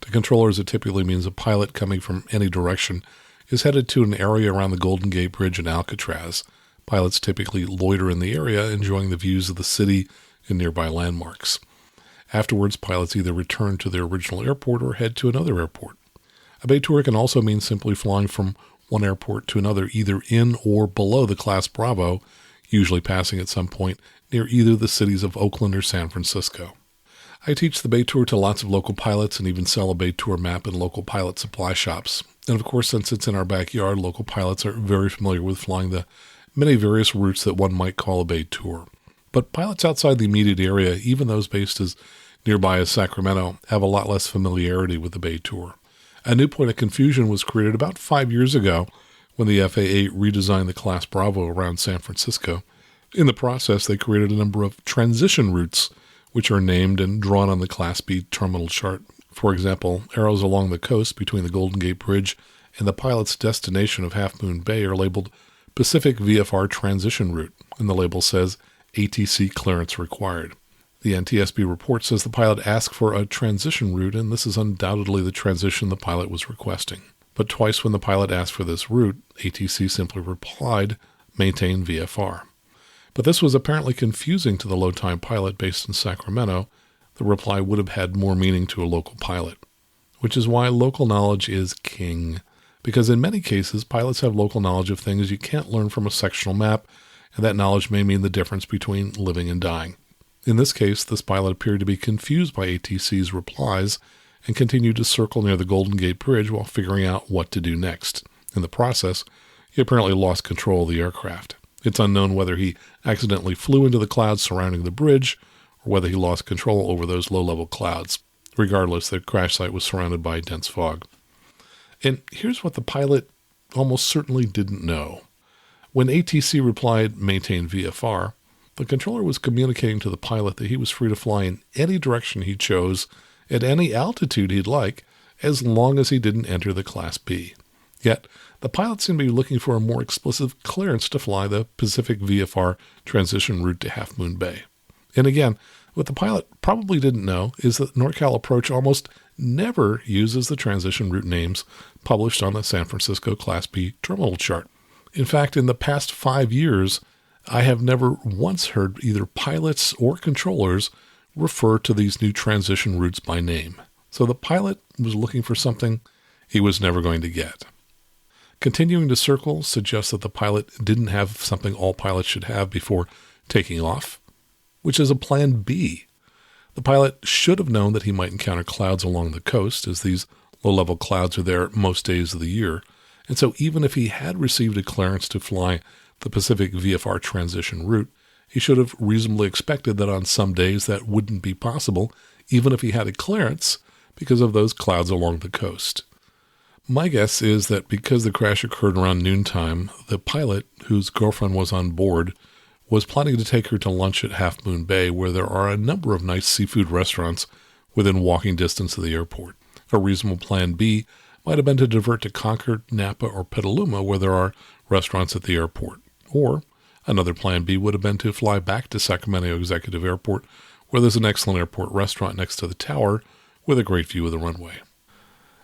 To controllers, it typically means a pilot coming from any direction is headed to an area around the Golden Gate Bridge in Alcatraz. Pilots typically loiter in the area, enjoying the views of the city and nearby landmarks. Afterwards, pilots either return to their original airport or head to another airport. A Bay Tour can also mean simply flying from one airport to another, either in or below the Class Bravo, usually passing at some point near either the cities of Oakland or San Francisco. I teach the Bay Tour to lots of local pilots and even sell a Bay Tour map in local pilot supply shops. And of course, since it's in our backyard, local pilots are very familiar with flying the many various routes that one might call a Bay Tour. But pilots outside the immediate area, even those based as nearby is Sacramento, have a lot less familiarity with the Bay Tour. A new point of confusion was created about 5 years ago when the FAA redesigned the Class Bravo around San Francisco. In the process, they created a number of transition routes, which are named and drawn on the Class B terminal chart. For example, arrows along the coast between the Golden Gate Bridge and the pilot's destination of Half Moon Bay are labeled Pacific VFR Transition Route, and the label says ATC clearance required. The NTSB report says the pilot asked for a transition route, and this is undoubtedly the transition the pilot was requesting. But twice when the pilot asked for this route, ATC simply replied, maintain VFR. But this was apparently confusing to the low-time pilot based in Sacramento. The reply would have had more meaning to a local pilot, which is why local knowledge is king. Because in many cases, pilots have local knowledge of things you can't learn from a sectional map, and that knowledge may mean the difference between living and dying. In this case, this pilot appeared to be confused by ATC's replies and continued to circle near the Golden Gate Bridge while figuring out what to do next. In the process, he apparently lost control of the aircraft. It's unknown whether he accidentally flew into the clouds surrounding the bridge or whether he lost control over those low-level clouds. Regardless, the crash site was surrounded by dense fog. And here's what the pilot almost certainly didn't know. When ATC replied, maintain VFR, the controller was communicating to the pilot that he was free to fly in any direction he chose, at any altitude he'd like, as long as he didn't enter the Class B. Yet, the pilot seemed to be looking for a more explicit clearance to fly the Pacific VFR transition route to Half Moon Bay. And again, what the pilot probably didn't know is that NorCal Approach almost never uses the transition route names published on the San Francisco Class B terminal chart. In fact, in the past 5 years, I have never once heard either pilots or controllers refer to these new transition routes by name. So the pilot was looking for something he was never going to get. Continuing to circle suggests that the pilot didn't have something all pilots should have before taking off, which is a plan B. The pilot should have known that he might encounter clouds along the coast, as these low-level clouds are there most days of the year. And so even if he had received a clearance to fly the Pacific VFR transition route, he should have reasonably expected that on some days that wouldn't be possible, even if he had a clearance, because of those clouds along the coast. My guess is that because the crash occurred around noontime, the pilot, whose girlfriend was on board, was planning to take her to lunch at Half Moon Bay, where there are a number of nice seafood restaurants within walking distance of the airport. A reasonable plan B might have been to divert to Concord, Napa, or Petaluma, where there are restaurants at the airport. Or another plan B would have been to fly back to Sacramento Executive Airport, where there's an excellent airport restaurant next to the tower with a great view of the runway.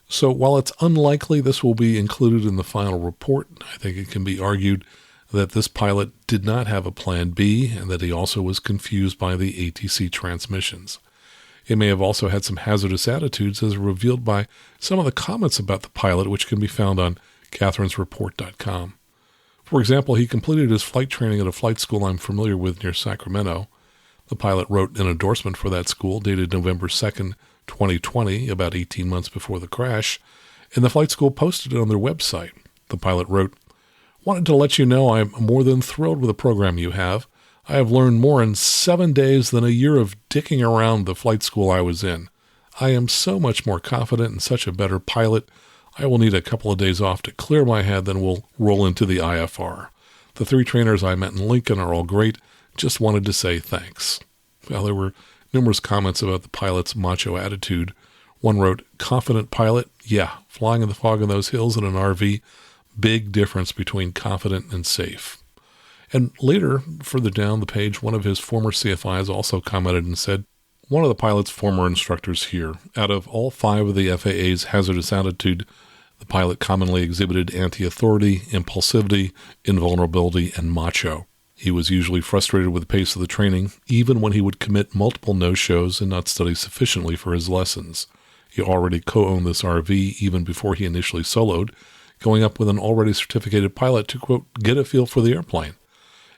So while it's unlikely this will be included in the final report, I think it can be argued that this pilot did not have a plan B and that he also was confused by the ATC transmissions. It may have also had some hazardous attitudes as revealed by some of the comments about the pilot, which can be found on catherinesreport.com. For example, he completed his flight training at a flight school I'm familiar with near Sacramento. The pilot wrote an endorsement for that school dated November 2nd, 2020, about 18 months before the crash, and the flight school posted it on their website. The pilot wrote, "Wanted to let you know I'm more than thrilled with the program you have. I have learned more in 7 days than a year of dicking around the flight school I was in. I am so much more confident and such a better pilot. I will need a couple of days off to clear my head, then we'll roll into the IFR. The 3 trainers I met in Lincoln are all great. Just wanted to say thanks." Well, there were numerous comments about the pilot's macho attitude. One wrote, "Confident pilot? Yeah, flying in the fog in those hills in an RV. Big difference between confident and safe." And later, further down the page, one of his former CFIs also commented and said, "One of the pilot's former instructors here. Out of all 5 of the FAA's hazardous attitude, the pilot commonly exhibited anti-authority, impulsivity, invulnerability, and macho. He was usually frustrated with the pace of the training, even when he would commit multiple no-shows and not study sufficiently for his lessons. He already co-owned this RV even before he initially soloed, going up with an already certificated pilot to, quote, get a feel for the airplane.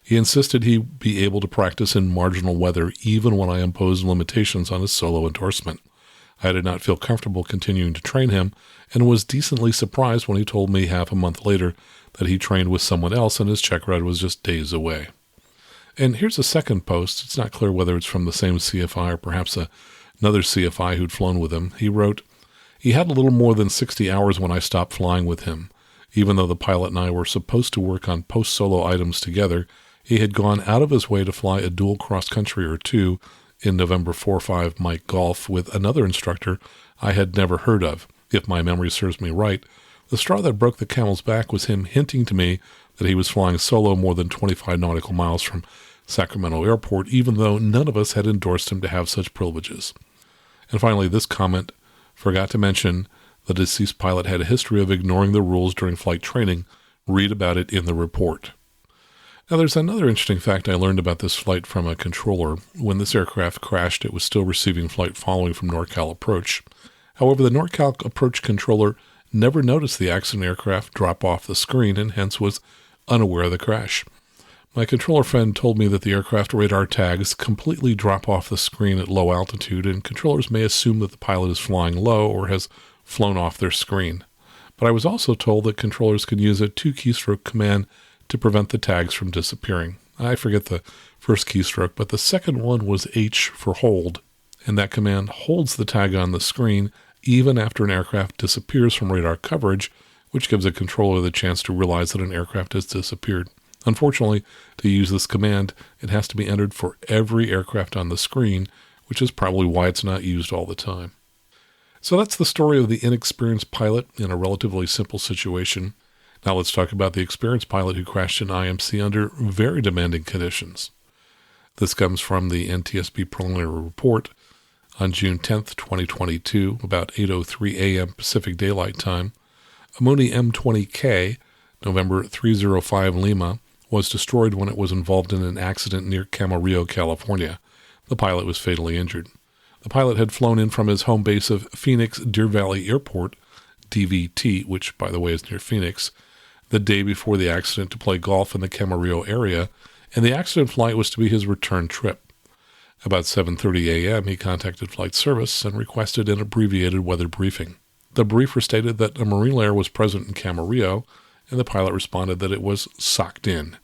He insisted he be able to practice in marginal weather even when I imposed limitations on his solo endorsement. I did not feel comfortable continuing to train him and was decently surprised when he told me half a month later that he trained with someone else and his check ride was just days away." And here's a second post. It's not clear whether it's from the same CFI or perhaps a Another CFI who'd flown with him, he wrote, "He had a little more than 60 hours when I stopped flying with him. Even though the pilot and I were supposed to work on post-solo items together, he had gone out of his way to fly a dual cross-country or two in November 4-5 Mike Golf with another instructor I had never heard of. If my memory serves me right, the straw that broke the camel's back was him hinting to me that he was flying solo more than 25 nautical miles from Sacramento Airport, even though none of us had endorsed him to have such privileges." And finally, this comment, "Forgot to mention the deceased pilot had a history of ignoring the rules during flight training. Read about it in the report." Now, there's another interesting fact I learned about this flight from a controller. When this aircraft crashed, it was still receiving flight following from NorCal approach. However, the NorCal approach controller never noticed the accident aircraft drop off the screen and hence was unaware of the crash. My controller friend told me that the aircraft radar tags completely drop off the screen at low altitude, and controllers may assume that the pilot is flying low or has flown off their screen. But I was also told that controllers can use a 2-keystroke command to prevent the tags from disappearing. I forget the first keystroke, but the second one was H for hold, and that command holds the tag on the screen even after an aircraft disappears from radar coverage, which gives a controller the chance to realize that an aircraft has disappeared. Unfortunately, to use this command, it has to be entered for every aircraft on the screen, which is probably why it's not used all the time. So that's the story of the inexperienced pilot in a relatively simple situation. Now let's talk about the experienced pilot who crashed in IMC under very demanding conditions. This comes from the NTSB preliminary report on June 10th, 2022, about 8:03 a.m. Pacific Daylight Time. A Mooney M20K, November 305 Lima, was destroyed when it was involved in an accident near Camarillo, California. The pilot was fatally injured. The pilot had flown in from his home base of Phoenix Deer Valley Airport, DVT, which, by the way, is near Phoenix, the day before the accident to play golf in the Camarillo area, and the accident flight was to be his return trip. About 7:30 a.m., he contacted Flight Service and requested an abbreviated weather briefing. The briefer stated that a marine layer was present in Camarillo, and the pilot responded that it was socked in.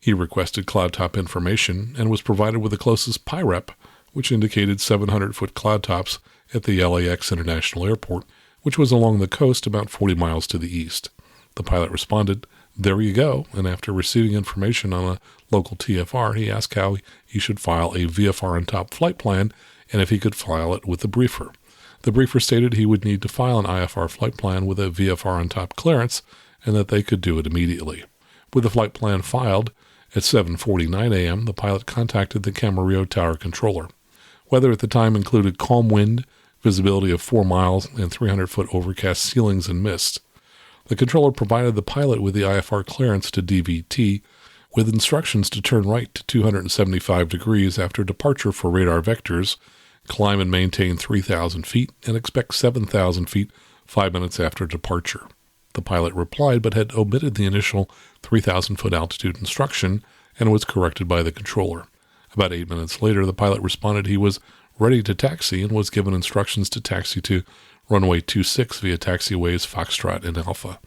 He requested cloud top information and was provided with the closest PIREP, which indicated 700-foot cloud tops at the LAX International Airport, which was along the coast about 40 miles to the east. The pilot responded, "There you go," and after receiving information on a local TFR, he asked how he should file a VFR on top flight plan and if he could file it with the briefer. The briefer stated he would need to file an IFR flight plan with a VFR on top clearance and that they could do it immediately. With the flight plan filed, at 7:49 a.m., the pilot contacted the Camarillo Tower controller. Weather at the time included calm wind, visibility of 4 miles, and 300-foot overcast ceilings and mist. The controller provided the pilot with the IFR clearance to DVT, with instructions to turn right to 275 degrees after departure for radar vectors, climb and maintain 3,000 feet, and expect 7,000 feet 5 minutes after departure. The pilot replied but had omitted the initial 3,000-foot altitude instruction and was corrected by the controller. About 8 minutes later, the pilot responded he was ready to taxi and was given instructions to taxi to runway 26 via taxiways Foxtrot and Alpha.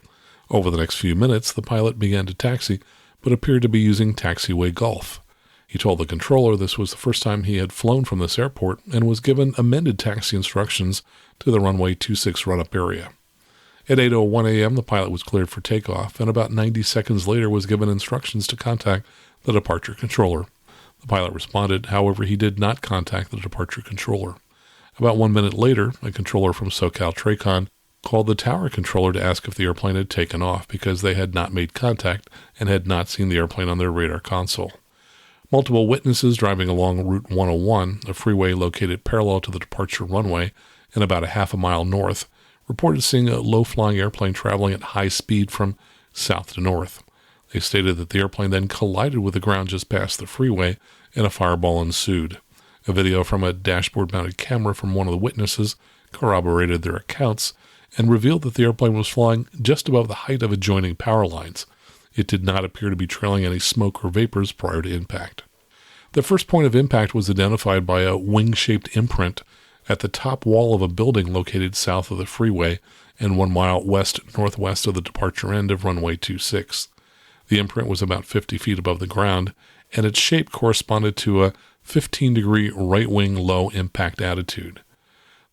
Over the next few minutes, the pilot began to taxi, but appeared to be using taxiway Golf. He told the controller this was the first time he had flown from this airport and was given amended taxi instructions to the runway 26 run-up area. At 8:01 a.m., the pilot was cleared for takeoff, and about 90 seconds later was given instructions to contact the departure controller. The pilot responded, however, he did not contact the departure controller. About 1 minute later, a controller from SoCal Tracon called the tower controller to ask if the airplane had taken off because they had not made contact and had not seen the airplane on their radar console. Multiple witnesses driving along Route 101, a freeway located parallel to the departure runway and about a half a mile north, reported seeing a low-flying airplane traveling at high speed from south to north. They stated that the airplane then collided with the ground just past the freeway and a fireball ensued. A video from a dashboard-mounted camera from one of the witnesses corroborated their accounts and revealed that the airplane was flying just above the height of adjoining power lines. It did not appear to be trailing any smoke or vapors prior to impact. The first point of impact was identified by a wing-shaped imprint at the top wall of a building located south of the freeway and 1 mile west-northwest of the departure end of runway 26. The imprint was about 50 feet above the ground, and its shape corresponded to a 15-degree right-wing low impact attitude.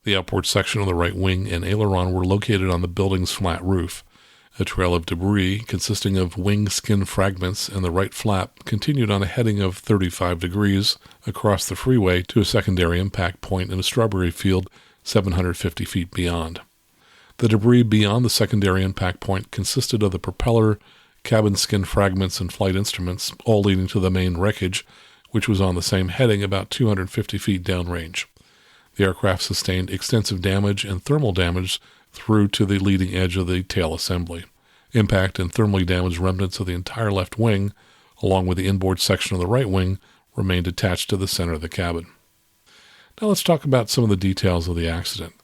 The outboard section of the right wing and aileron were located on the building's flat roof. A trail of debris consisting of wing skin fragments and the right flap continued on a heading of 35 degrees across the freeway to a secondary impact point in a strawberry field 750 feet beyond. The debris beyond the secondary impact point consisted of the propeller, cabin skin fragments, and flight instruments, all leading to the main wreckage, which was on the same heading about 250 feet downrange. The aircraft sustained extensive damage and thermal damage through to the leading edge of the tail assembly. Impact and thermally damaged remnants of the entire left wing, along with the inboard section of the right wing, remained attached to the center of the cabin. Now let's talk about some of the details of the accident.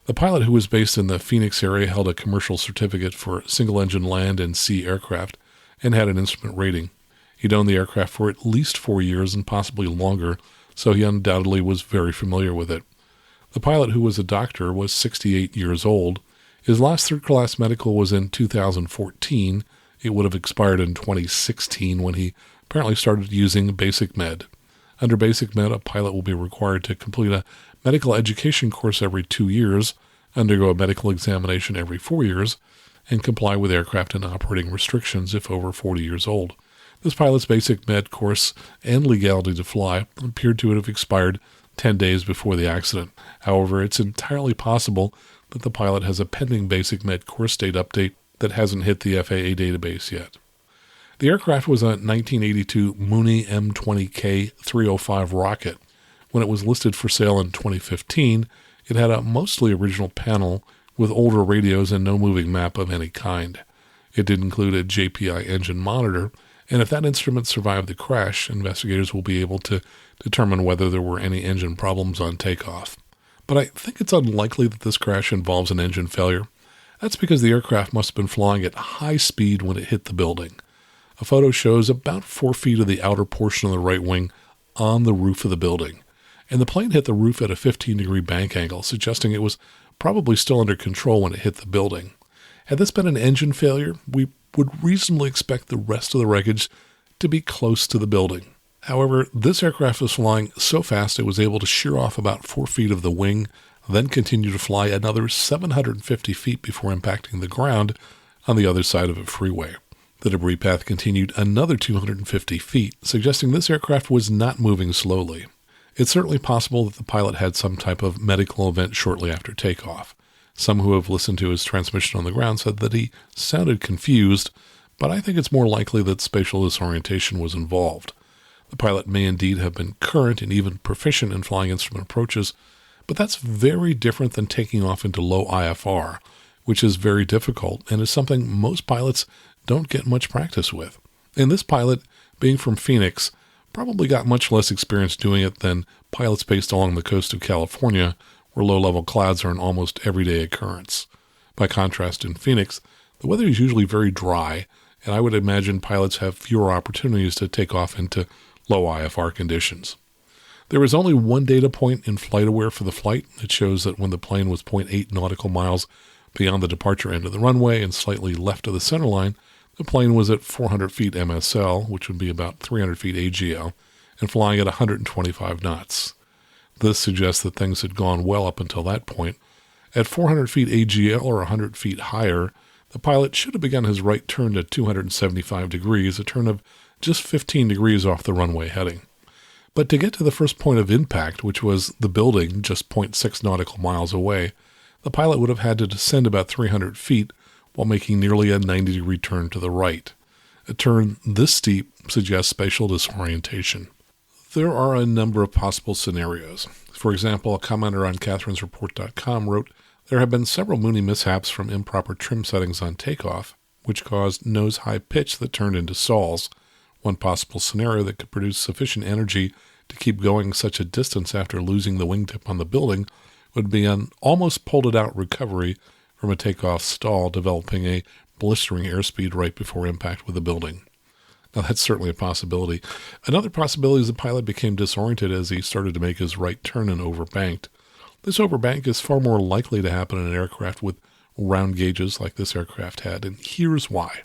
The pilot, who was based in the Phoenix area, held a commercial certificate for single-engine land and sea aircraft and had an instrument rating. He'd owned the aircraft for at least 4 years and possibly longer, so he undoubtedly was very familiar with it. The pilot, who was a doctor, was 68 years old. His last third-class medical was in 2014. It would have expired in 2016 when he apparently started using Basic Med. Under Basic Med, a pilot will be required to complete a medical education course every 2 years, undergo a medical examination every 4 years, and comply with aircraft and operating restrictions if over 40 years old. This pilot's Basic Med course and legality to fly appeared to have expired 10 days before the accident. However, it's entirely possible that the pilot has a pending Basic Med course date update that hasn't hit the FAA database yet. The aircraft was a 1982 Mooney M20K 305 rocket. When it was listed for sale in 2015, it had a mostly original panel with older radios and no moving map of any kind. It did include a JPI engine monitor, and if that instrument survived the crash, investigators will be able to determine whether there were any engine problems on takeoff. But I think it's unlikely that this crash involves an engine failure. That's because the aircraft must have been flying at high speed when it hit the building. A photo shows about 4 feet of the outer portion of the right wing on the roof of the building, and the plane hit the roof at a 15-degree bank angle, suggesting it was probably still under control when it hit the building. Had this been an engine failure, we would reasonably expect the rest of the wreckage to be close to the building. However, this aircraft was flying so fast it was able to shear off about 4 feet of the wing, then continue to fly another 750 feet before impacting the ground on the other side of a freeway. The debris path continued another 250 feet, suggesting this aircraft was not moving slowly. It's certainly possible that the pilot had some type of medical event shortly after takeoff. Some who have listened to his transmission on the ground said that he sounded confused, but I think it's more likely that spatial disorientation was involved. The pilot may indeed have been current and even proficient in flying instrument approaches, but that's very different than taking off into low IFR, which is very difficult and is something most pilots don't get much practice with. And this pilot, being from Phoenix, probably got much less experience doing it than pilots based along the coast of California, where low-level clouds are an almost everyday occurrence. By contrast, in Phoenix, the weather is usually very dry, and I would imagine pilots have fewer opportunities to take off into low IFR conditions. There is only one data point in FlightAware for the flight. It shows that when the plane was 0.8 nautical miles beyond the departure end of the runway and slightly left of the center line, the plane was at 400 feet MSL, which would be about 300 feet AGL, and flying at 125 knots. This suggests that things had gone well up until that point. At 400 feet AGL or 100 feet higher, the pilot should have begun his right turn to 275 degrees, a turn of just 15 degrees off the runway heading. But to get to the first point of impact, which was the building just 0.6 nautical miles away, the pilot would have had to descend about 300 feet while making nearly a 90-degree turn to the right. A turn this steep suggests spatial disorientation. There are a number of possible scenarios. For example, a commenter on catherinesreport.com wrote, "There have been several Mooney mishaps from improper trim settings on takeoff, which caused nose-high pitch that turned into stalls. One possible scenario that could produce sufficient energy to keep going such a distance after losing the wingtip on the building would be an almost pulled-it-out recovery from a takeoff stall, developing a blistering airspeed right before impact with the building." Now, that's certainly a possibility. Another possibility is the pilot became disoriented as he started to make his right turn and overbanked. This overbank is far more likely to happen in an aircraft with round gauges like this aircraft had, and here's why.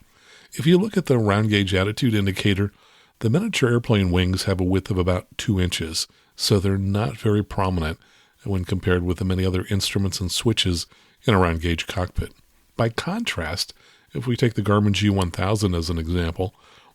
If you look at the round gauge attitude indicator, the miniature airplane wings have a width of about 2 inches, so they're not very prominent, when compared with the many other instruments and switches in a round gauge cockpit. By contrast, if we take the Garmin G1000 as an example,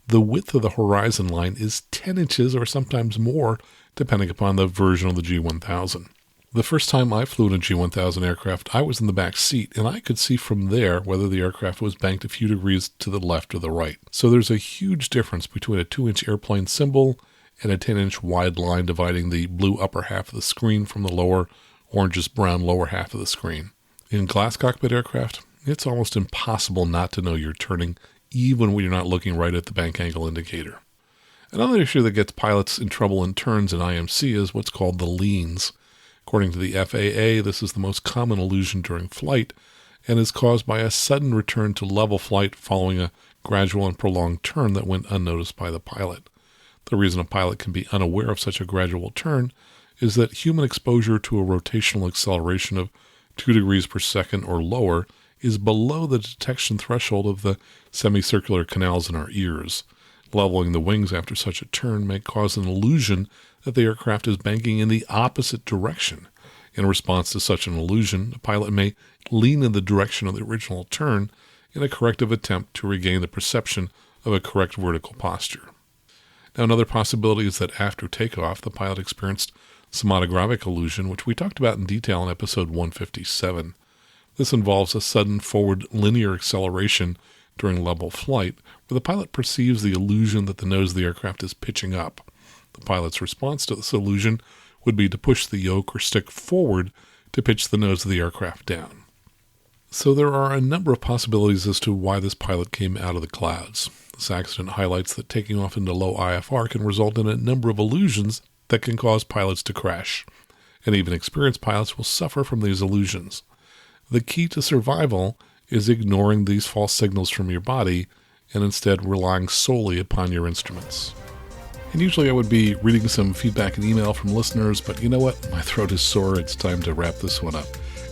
the width of the horizon line is 10 inches or sometimes more, depending upon the version of the G1000. The first time I flew in a G1000 aircraft, I was in the back seat, and I could see from there whether the aircraft was banked a few degrees to the left or the right. So there's a huge difference between a 2-inch airplane symbol and a 10-inch wide line dividing the blue upper half of the screen from the lower, orangish-brown lower half of the screen. In glass cockpit aircraft, it's almost impossible not to know you're turning, even when you're not looking right at the bank angle indicator. Another issue that gets pilots in trouble in turns in IMC is what's called the leans. According to the FAA, this is the most common illusion during flight and is caused by a sudden return to level flight following a gradual and prolonged turn that went unnoticed by the pilot. The reason a pilot can be unaware of such a gradual turn is that human exposure to a rotational acceleration of 2 degrees per second or lower is below the detection threshold of the semicircular canals in our ears. Leveling the wings after such a turn may cause an illusion that the aircraft is banking in the opposite direction. In response to such an illusion, the pilot may lean in the direction of the original turn in a corrective attempt to regain the perception of a correct vertical posture. Now, another possibility is that after takeoff, the pilot experienced somatogravic illusion, which we talked about in detail in episode 157. This involves a sudden forward linear acceleration during level flight, where the pilot perceives the illusion that the nose of the aircraft is pitching up. The pilot's response to this illusion would be to push the yoke or stick forward to pitch the nose of the aircraft down. So there are a number of possibilities as to why this pilot came out of the clouds. This accident highlights that taking off into low IFR can result in a number of illusions that can cause pilots to crash, and even experienced pilots will suffer from these illusions. The key to survival is ignoring these false signals from your body and instead relying solely upon your instruments. And usually I would be reading some feedback and email from listeners, but you know what? My throat is sore. It's time to wrap this one up.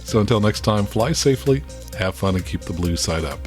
So until next time, fly safely, have fun, and keep the blue side up.